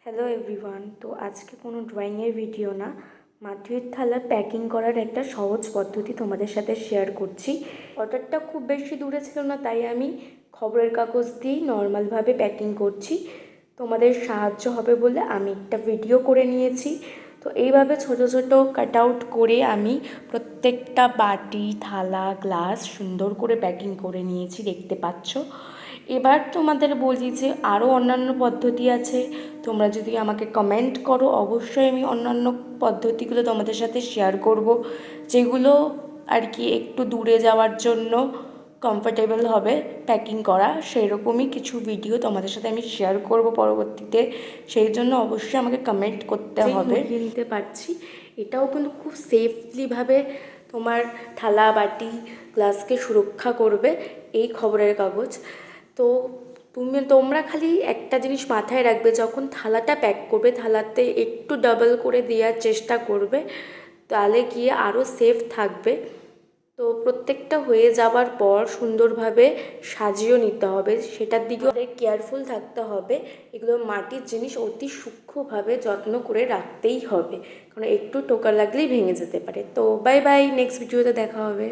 Hello everyone. তো আজকে কোনো ড্রয়িংয়ের ভিডিও না, মাটির থালা প্যাকিং করার একটা সহজ পদ্ধতি তোমাদের সাথে শেয়ার করছি। অর্ডারটা খুব বেশি দূরে ছিল না, তাই আমি খবরের কাগজ দিয়েই নর্মালভাবে প্যাকিং করছি। তোমাদের সাহায্য হবে বলে আমি একটা ভিডিও করে নিয়েছি। তো এইভাবে ছোট ছোট কাট আউট করে আমি প্রত্যেকটা বাটি, থালা, গ্লাস সুন্দর করে প্যাকিং করে নিয়েছি, দেখতে পাচ্ছ। এবার তোমাদের বলি যে আরও অন্যান্য পদ্ধতি আছে। তোমরা যদি আমাকে কমেন্ট করো, অবশ্যই আমি অন্যান্য পদ্ধতিগুলো তোমাদের সাথে শেয়ার করব, যেগুলো আর কি একটু দূরে যাওয়ার জন্য কমফোর্টেবল হবে প্যাকিং করা। সেরকমই কিছু ভিডিও তোমাদের সাথে আমি শেয়ার করব পরবর্তীতে, সেই জন্য অবশ্যই আমাকে কমেন্ট করতে হবে। নিতে পারছি, এটাও কিন্তু খুব সেফলিভাবে তোমার থালা, বাটি, গ্লাসকে সুরক্ষা করবে এই খবরের কাগজ। তো তোমরা খালি একটা জিনিস মাথায় রাখবে, যখন থালাটা প্যাক করবে থালাতে একটু ডাবল করে দেওয়ার চেষ্টা করবে, তাহলে গিয়ে আরও সেফ থাকবে। তো প্রত্যেকটা হয়ে যাওয়ার পর সুন্দরভাবে সাজিয়েও নিতে হবে, সেটার দিকেও কেয়ারফুল থাকতে হবে। এগুলো মাটির জিনিস, অতি সূক্ষ্মভাবে যত্ন করে রাখতেই হবে, কারণ একটু টোকা লাগলেই ভেঙে যেতে পারে। তো বাই বাই, নেক্সট ভিডিওতে দেখা হবে।